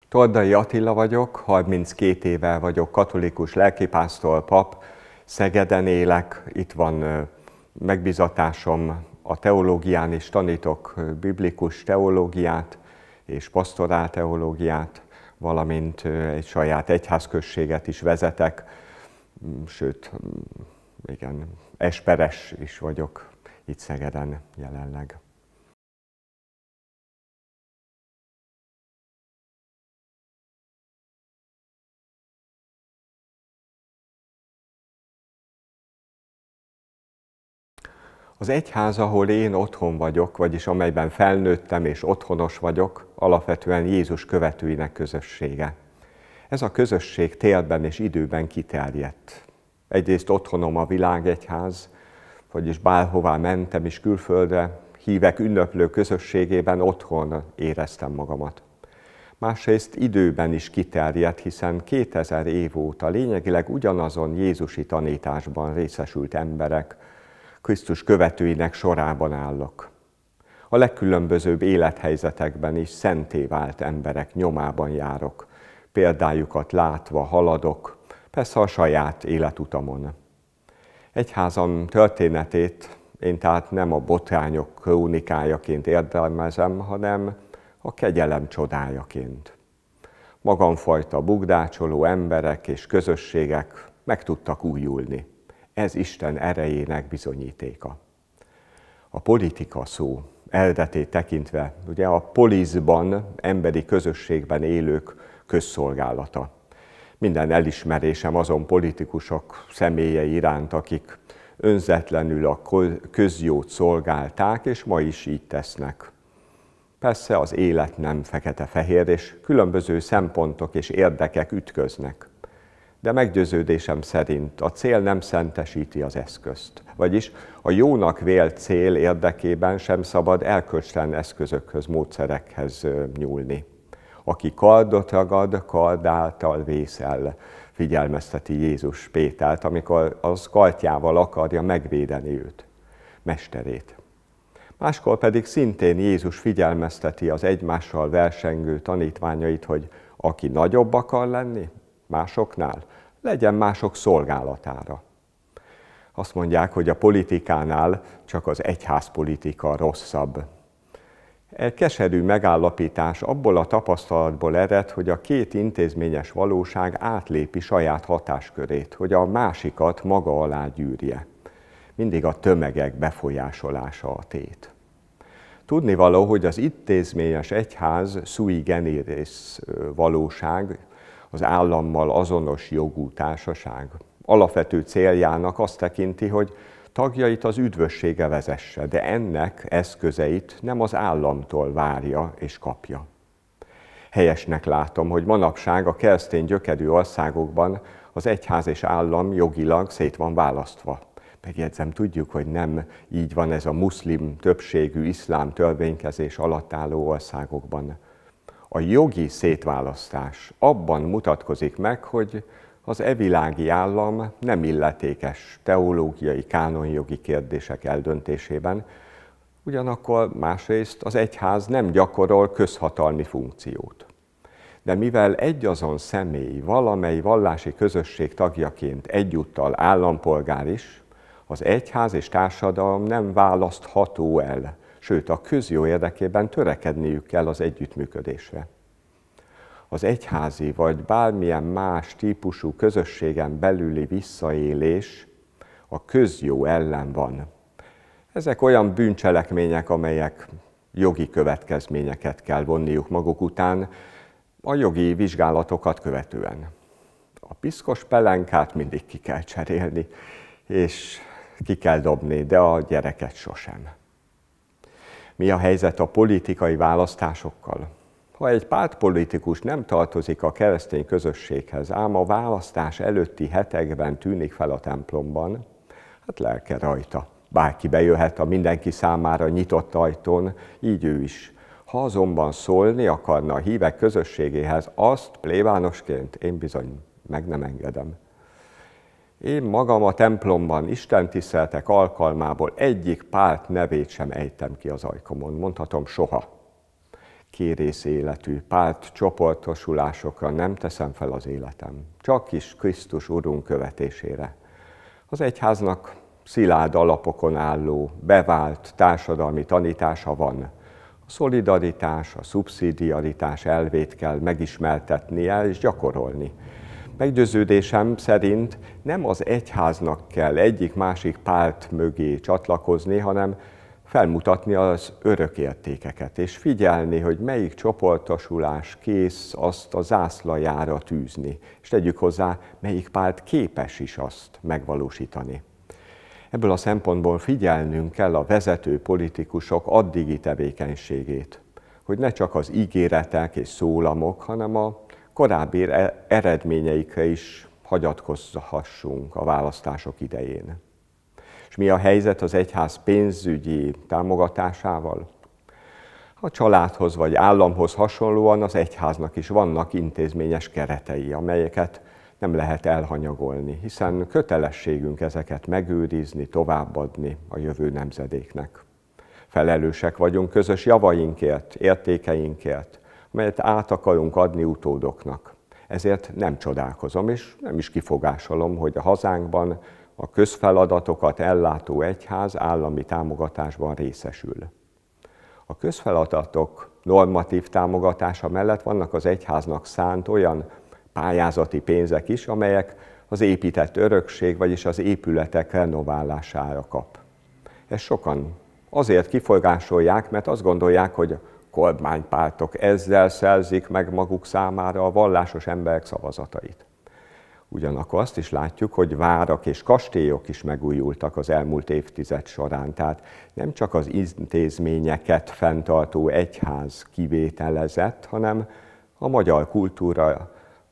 Toldai Attila vagyok, 32 éve vagyok katolikus lelkipásztor, pap, Szegeden élek, itt van megbízatásom, a teológián is tanítok biblikus teológiát és pastorál teológiát, valamint egy saját egyházközséget is vezetek, sőt, igen, esperes is vagyok itt Szegeden jelenleg. Az egyház, ahol én otthon vagyok, vagyis amelyben felnőttem és otthonos vagyok, alapvetően Jézus követőinek közössége. Ez a közösség térben és időben kiterjedt. Egyrészt otthonom a világegyház, vagyis bárhová mentem is külföldre, hívek ünneplő közösségében otthon éreztem magamat. Másrészt időben is kiterjedt, hiszen 2000 év óta lényegileg ugyanazon jézusi tanításban részesült emberek, Krisztus követőinek sorában állok. A legkülönbözőbb élethelyzetekben is szenté vált emberek nyomában járok, példájukat látva haladok, persze a saját életutamon. Egyházam történetét én tehát nem a botrányok krónikájaként értelmezem, hanem a kegyelem csodájaként. Magamfajta bugdácsoló emberek és közösségek meg tudtak újulni. Ez Isten erejének bizonyítéka. A politika szó eredetét tekintve, ugye a poliszban, emberi közösségben élők közszolgálata. Minden elismerésem azon politikusok személyei iránt, akik önzetlenül a közjót szolgálták, és ma is így tesznek. Persze az élet nem fekete-fehér, és különböző szempontok és érdekek ütköznek. De meggyőződésem szerint a cél nem szentesíti az eszközt. Vagyis a jónak vélt cél érdekében sem szabad erkölcstelen eszközökhöz, módszerekhez nyúlni. Aki kardot ragad, kard által vészel, figyelmezteti Jézus Pétert, amikor az kardjával akarja megvédeni őt, mesterét. Máskor pedig szintén Jézus figyelmezteti az egymással versengő tanítványait, hogy aki nagyobb akar lenni másoknál, legyen mások szolgálatára. Azt mondják, hogy a politikánál csak az egyházpolitika rosszabb. Egy keserű megállapítás abból a tapasztalatból ered, hogy a két intézményes valóság átlépi saját hatáskörét, hogy a másikat maga alá gyűrje. Mindig a tömegek befolyásolása a tét. Tudnivaló, hogy az intézményes egyház sui generis valóság, az állammal azonos jogú társaság. Alapvető céljának azt tekinti, hogy tagjait az üdvössége vezesse, de ennek eszközeit nem az államtól várja és kapja. Helyesnek látom, hogy manapság a keresztény gyökerű országokban az egyház és állam jogilag szét van választva. Megjegyzem, tudjuk, hogy nem így van ez a muszlim többségű iszlám törvénykezés alatt álló országokban. A jogi szétválasztás abban mutatkozik meg, hogy az evilági állam nem illetékes teológiai, kánonjogi kérdések eldöntésében, ugyanakkor másrészt az egyház nem gyakorol közhatalmi funkciót. De mivel egyazon személy valamely vallási közösség tagjaként egyúttal állampolgár is, az egyház és társadalom nem választható el, sőt a közjó érdekében törekedniük kell az együttműködésre. Az egyházi vagy bármilyen más típusú közösségen belüli visszaélés a közjó ellen van. Ezek olyan bűncselekmények, amelyek jogi következményeket kell vonniuk maguk után, a jogi vizsgálatokat követően. A piszkos pelenkát mindig ki kell cserélni, és ki kell dobni, de a gyereket sosem. Mi a helyzet a politikai választásokkal? Ha egy pártpolitikus nem tartozik a keresztény közösséghez, ám a választás előtti hetekben tűnik fel a templomban, hát lelke rajta. Bárki bejöhet a mindenki számára nyitott ajtón, így ő is. Ha azonban szólni akarna a hívek közösségéhez, azt plébánosként én bizony meg nem engedem. Én magam a templomban istentiszteletek alkalmából egyik párt nevét sem ejtem ki az ajkomon, mondhatom soha. kérész életű pártcsoportosulásokra nem teszem fel az életem, csak is Krisztus Urunk követésére. Az egyháznak szilárd alapokon álló, bevált társadalmi tanítása van. A szolidaritás, a szubszidiaritás elvét kell megismertetnie és gyakorolni. Meggyőződésem szerint nem az egyháznak kell egyik-másik párt mögé csatlakozni, hanem felmutatni az örök értékeket, és figyelni, hogy melyik csoportosulás kész azt a zászlajára tűzni, és tegyük hozzá, melyik párt képes is azt megvalósítani. Ebből a szempontból figyelnünk kell a vezető politikusok addigi tevékenységét, hogy ne csak az ígéretek és szólamok, hanem a korábbi eredményeikre is hagyatkozhassunk a választások idején. És mi a helyzet az egyház pénzügyi támogatásával? A családhoz vagy államhoz hasonlóan az egyháznak is vannak intézményes keretei, amelyeket nem lehet elhanyagolni, hiszen kötelességünk ezeket megőrizni, továbbadni a jövő nemzedéknek. Felelősek vagyunk közös javainkért, értékeinkért, amelyet át akarunk adni utódoknak. Ezért nem csodálkozom, és nem is kifogásolom, hogy a hazánkban a közfeladatokat ellátó egyház állami támogatásban részesül. A közfeladatok normatív támogatása mellett vannak az egyháznak szánt olyan pályázati pénzek is, amelyek az épített örökség, vagyis az épületek renoválására kap. Ezt sokan azért kifogásolják, mert azt gondolják, hogy a kormánypártok ezzel szerzik meg maguk számára a vallásos emberek szavazatait. Ugyanakkor azt is látjuk, hogy várak és kastélyok is megújultak az elmúlt évtized során. Tehát nem csak az intézményeket fenntartó egyház kivételezett, hanem a magyar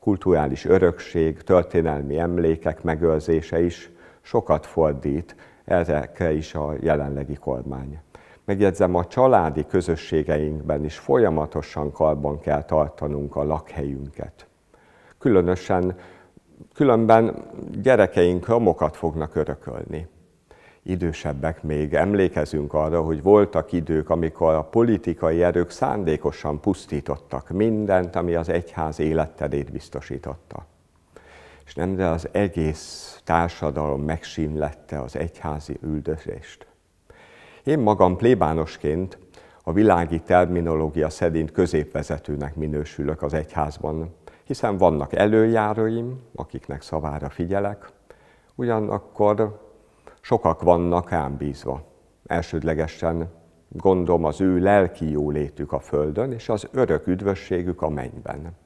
kulturális örökség, történelmi emlékek megőrzése is sokat fordít ezekre is a jelenlegi kormány. Megjegyzem, a családi közösségeinkben is folyamatosan karban kell tartanunk a lakhelyünket. Különben gyerekeink romokat fognak örökölni. Idősebbek még emlékezünk arra, hogy voltak idők, amikor a politikai erők szándékosan pusztítottak mindent, ami az egyház életterét biztosította. És nem, de az egész társadalom megsínlette az egyházi üldözést. Én magam plébánosként a világi terminológia szerint középvezetőnek minősülök az egyházban, hiszen vannak előjáróim, akiknek szavára figyelek, ugyanakkor sokak vannak rám bízva. Elsődlegesen gondom az ő lelki jólétük a földön, és az örök üdvösségük a mennyben.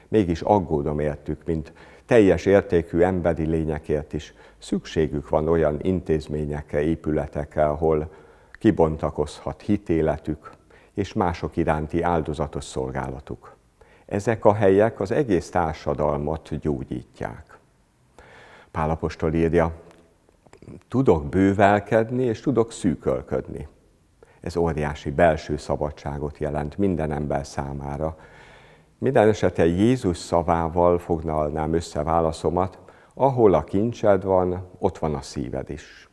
Mégis aggódom értük, mint teljes értékű emberi lényekért is szükségük van olyan intézményekre, épületekre, ahol kibontakozhat hitéletük és mások iránti áldozatos szolgálatuk. Ezek a helyek az egész társadalmat gyógyítják. Pál apostol írja, tudok bővelkedni és tudok szűkölködni. Ez óriási belső szabadságot jelent minden ember számára. Minden esetre Jézus szavával foglalnám össze válaszomat, ahol a kincsed van, ott van a szíved is.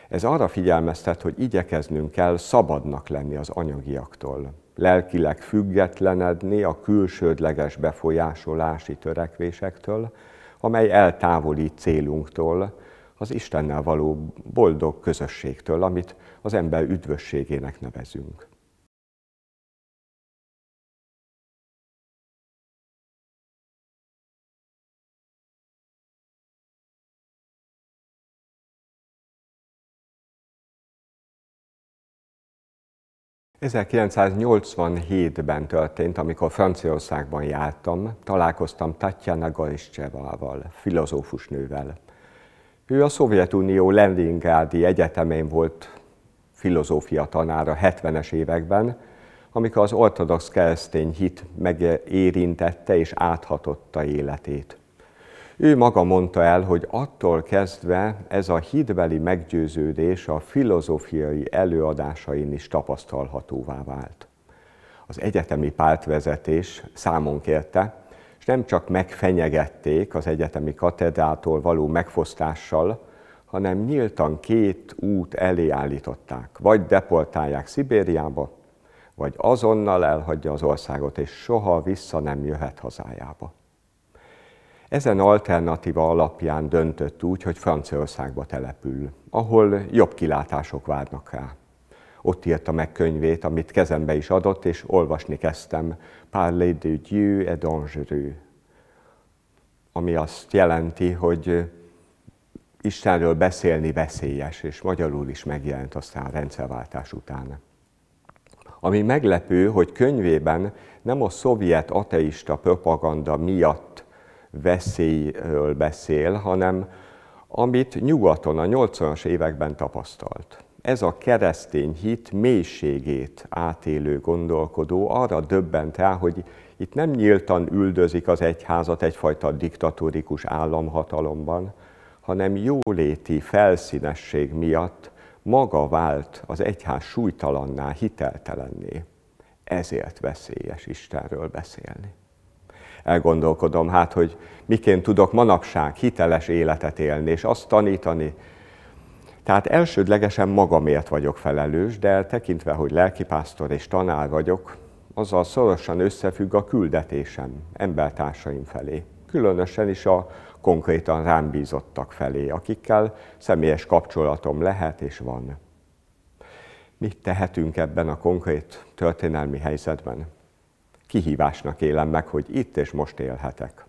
Ez arra figyelmeztet, hogy igyekeznünk kell szabadnak lenni az anyagiaktól, lelkileg függetlenedni a külsődleges befolyásolási törekvésektől, amely eltávolít célunktól, az Istennel való boldog közösségtől, amit az ember üdvösségének nevezünk. ...1987-ben történt, amikor Franciaországban jártam, találkoztam Tatjana Goriszcsevával, filozófusnővel. Ő a Szovjetunió Leningrádi Egyetemén volt filozófia tanára 70-es években, amikor az ortodox keresztény hit megérintette és áthatotta életét. Ő maga mondta el, hogy attól kezdve ez a hitbeli meggyőződés a filozófiai előadásain is tapasztalhatóvá vált. Az egyetemi pártvezetés számon kérte, és nem csak megfenyegették az egyetemi katedrától való megfosztással, hanem nyíltan két út elé állították. Vagy deportálják Szibériába, vagy azonnal elhagyja az országot, és soha vissza nem jöhet hazájába. Ezen alternatíva alapján döntött úgy, hogy Franciaországba települ, ahol jobb kilátások várnak rá. Ott írta meg könyvét, amit kezembe is adott, és olvasni kezdtem, Parler de Dieu est dangereux, ami azt jelenti, hogy Istenről beszélni veszélyes, és magyarul is megjelent aztán a rendszerváltás után. Ami meglepő, hogy könyvében nem a szovjet ateista propaganda miatt veszélyről beszél, hanem amit nyugaton a 80-as években tapasztalt. Ez a keresztény hit mélységét átélő gondolkodó arra döbbent rá, hogy itt nem nyíltan üldözik az egyházat egyfajta diktatórikus államhatalomban, hanem jóléti felszínesség miatt maga vált az egyház súlytalanná, hiteltelenné. Ezért veszélyes Istenről beszélni. Elgondolkodom hát, hogy miként tudok manapság hiteles életet élni, és azt tanítani. Tehát elsődlegesen magamért vagyok felelős, de tekintve, hogy lelkipásztor és tanár vagyok, azzal szorosan összefügg a küldetésem embertársaim felé. Különösen is a konkrétan rám bízottak felé, akikkel személyes kapcsolatom lehet és van. Mit tehetünk ebben a konkrét történelmi helyzetben? Kihívásnak élem meg, hogy itt és most élhetek.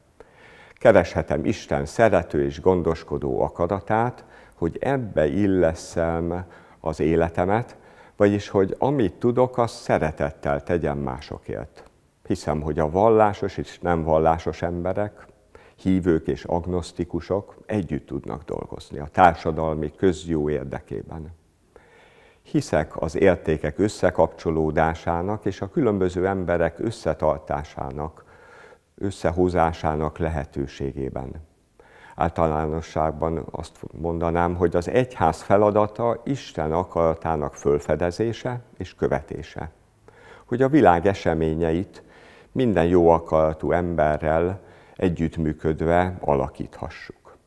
Kereshetem Isten szerető és gondoskodó akaratát, hogy ebbe illesszem az életemet, vagyis hogy amit tudok, azt szeretettel tegyem másokért. Hiszem, hogy a vallásos és nem vallásos emberek, hívők és agnosztikusok együtt tudnak dolgozni a társadalmi közjó érdekében. Hiszek az értékek összekapcsolódásának és a különböző emberek összetartásának, összehozásának lehetőségében. Általánosságban azt mondanám, hogy az egyház feladata Isten akaratának fölfedezése és követése. Hogy a világ eseményeit minden jó akaratú emberrel együttműködve alakíthassuk.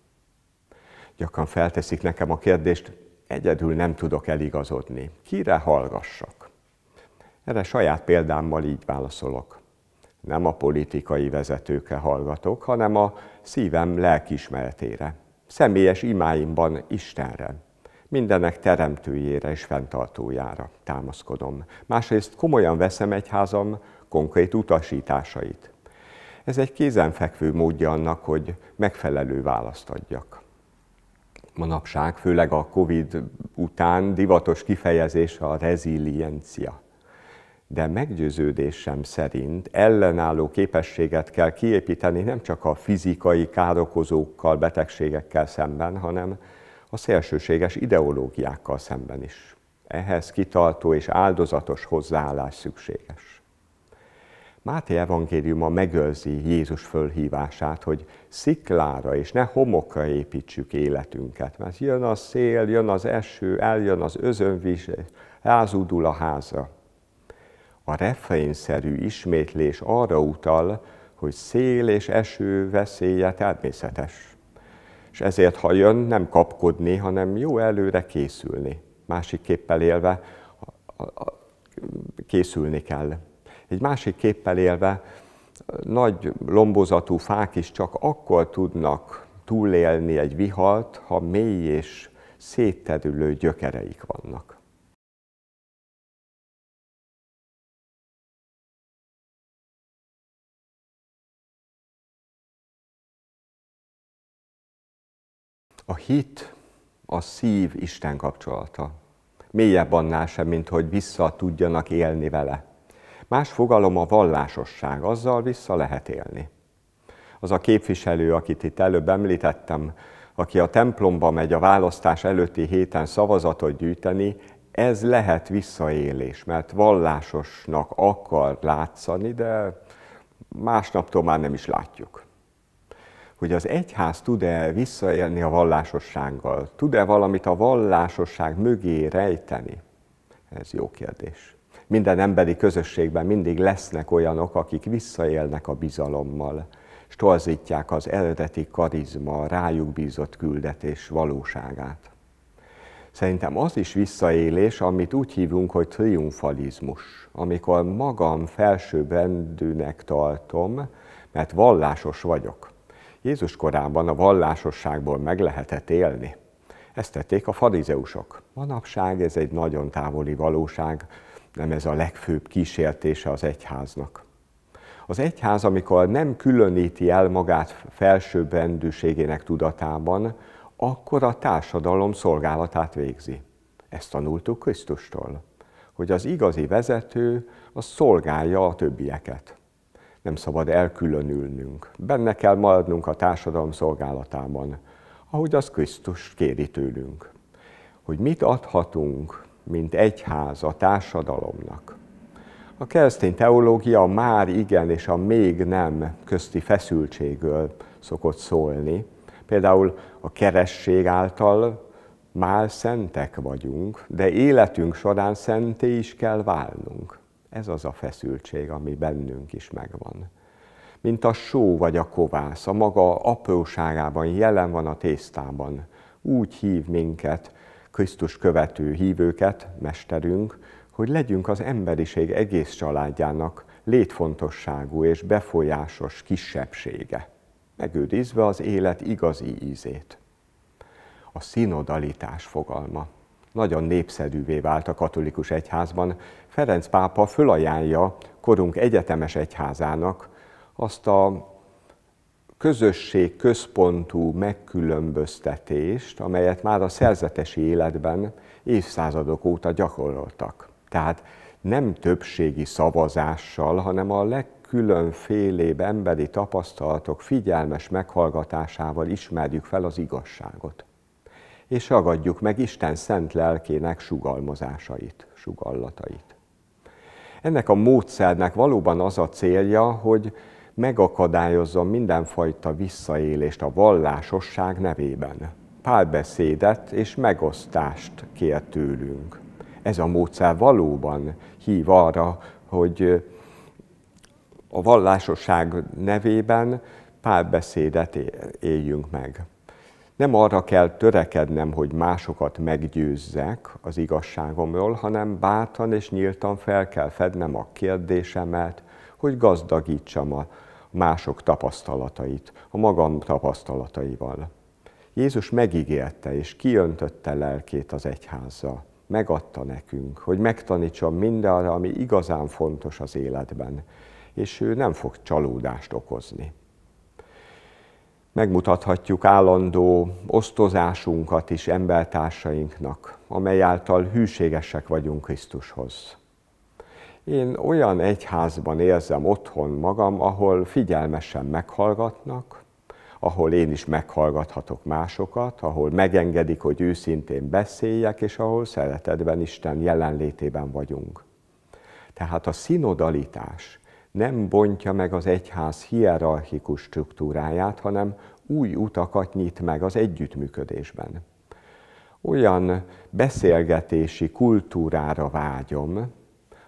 Gyakran felteszik nekem a kérdést, egyedül nem tudok eligazodni. Kire hallgassak? Erre saját példámmal így válaszolok. Nem a politikai vezetőkre hallgatok, hanem a szívem lelkiismeretére, személyes imáimban Istenre, mindenek teremtőjére és fenntartójára támaszkodom. Másrészt komolyan veszem egyházam konkrét utasításait. Ez egy kézenfekvő módja annak, hogy megfelelő választ adjak. Manapság, főleg a Covid után divatos kifejezés a reziliencia. De meggyőződésem szerint ellenálló képességet kell kiépíteni nem csak a fizikai károkozókkal, betegségekkel szemben, hanem a szélsőséges ideológiákkal szemben is. Ehhez kitartó és áldozatos hozzáállás szükséges. Máté evangéliuma megőrzi Jézus fölhívását, hogy sziklára és ne homokra építsük életünket, mert jön a szél, jön az eső, eljön az özönvíz, rázúdul a házra. A refrénszerű ismétlés arra utal, hogy szél és eső veszélye természetes. És ezért, ha jön, nem kapkodni, hanem jó előre készülni. Másik képpel élve készülni kell. Egy másik képpel élve nagy lombozatú fák is csak akkor tudnak túlélni egy vihart, ha mély és szétterülő gyökereik vannak. A hit a szív Isten kapcsolata. Mélyebb annál sem, mint hogy vissza tudjanak élni vele. Más fogalom a vallásosság, azzal vissza lehet élni. Az a képviselő, akit itt előbb említettem, aki a templomba megy a választás előtti héten szavazatot gyűjteni, ez lehet visszaélés, mert vallásosnak akar látszani, de másnaptól már nem is látjuk. Hogy az egyház tud-e visszaélni a vallásossággal, tud-e valamit a vallásosság mögé rejteni? Ez jó kérdés. Minden emberi közösségben mindig lesznek olyanok, akik visszaélnek a bizalommal, és torzítják az eredeti karizma, rájuk bízott küldetés valóságát. Szerintem az is visszaélés, amit úgy hívunk, hogy triumfalizmus, amikor magam felsőbbrendűnek tartom, mert vallásos vagyok. Jézus korában a vallásosságból meg lehetett élni. Ezt tették a farizeusok. Manapság ez egy nagyon távoli valóság, nem ez a legfőbb kísértése az egyháznak. Az egyház, amikor nem különíti el magát felsőbbrendűségének tudatában, akkor a társadalom szolgálatát végzi. Ezt tanultuk Krisztustól, hogy az igazi vezető az szolgálja a többieket. Nem szabad elkülönülnünk, benne kell maradnunk a társadalom szolgálatában, ahogy az Krisztus kéri tőlünk. Hogy mit adhatunk, mint egyház a társadalomnak. A keresztény teológia a már igen és a még nem közti feszültségről szokott szólni. Például a keresség által már szentek vagyunk, de életünk során szenté is kell válnunk. Ez az a feszültség, ami bennünk is megvan. Mint a só vagy a kovász, a maga apróságában jelen van a tésztában. Úgy hív minket, Krisztus követő hívőket, mesterünk, hogy legyünk az emberiség egész családjának létfontosságú és befolyásos kisebbsége, megőrizve az élet igazi ízét. A szinodalitás fogalma nagyon népszerűvé vált a katolikus egyházban. Ferenc pápa fölajánlja korunk egyetemes egyházának azt a közösség központú megkülönböztetést, amelyet már a szerzetesi életben évszázadok óta gyakoroltak. Tehát nem többségi szavazással, hanem a legkülönfélébb emberi tapasztalatok figyelmes meghallgatásával ismerjük fel az igazságot. És ragadjuk meg Isten szent lelkének sugallatait. Ennek a módszernek valóban az a célja, hogy megakadályozzon mindenfajta visszaélést a vallásosság nevében. Párbeszédet és megosztást kér tőlünk. Ez a módszer valóban hív arra, hogy a vallásosság nevében párbeszédet éljünk meg. Nem arra kell törekednem, hogy másokat meggyőzzek az igazságomról, hanem bátran és nyíltan fel kell fednem a kérdésemet, hogy gazdagítsam a mások tapasztalatait, a magam tapasztalataival. Jézus megígérte és kiöntötte lelkét az egyházra. Megadta nekünk, hogy megtanítsam mindarra, ami igazán fontos az életben, és ő nem fog csalódást okozni. Megmutathatjuk állandó osztozásunkat is embertársainknak, amely által hűségesek vagyunk Krisztushoz. Én olyan egyházban érzem otthon magam, ahol figyelmesen meghallgatnak, ahol én is meghallgathatok másokat, ahol megengedik, hogy őszintén beszéljek, és ahol szeretetben Isten jelenlétében vagyunk. Tehát a szinodalitás nem bontja meg az egyház hierarchikus struktúráját, hanem új utakat nyit meg az együttműködésben. Olyan beszélgetési kultúrára vágyom,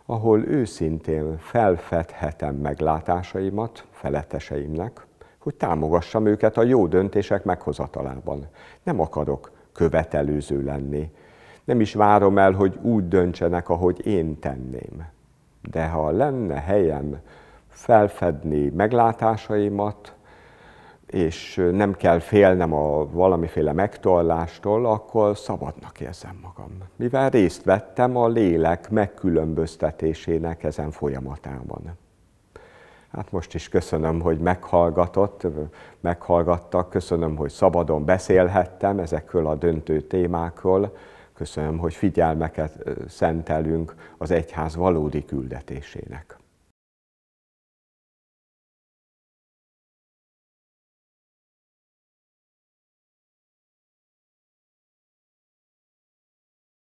ahol őszintén felfedhetem meglátásaimat feletteseimnek, hogy támogassam őket a jó döntések meghozatalában. Nem akarok követelőző lenni. Nem is várom el, hogy úgy döntsenek, ahogy én tenném. De ha lenne helyem felfedni meglátásaimat, és nem kell félnem a valamiféle megtorlástól, akkor szabadnak érzem magam. Mivel részt vettem a lélek megkülönböztetésének ezen folyamatában. Hát most is köszönöm, hogy meghallgattak, köszönöm, hogy szabadon beszélhettem ezekről a döntő témákról, köszönöm, hogy figyelmeket szentelünk az egyház valódi küldetésének.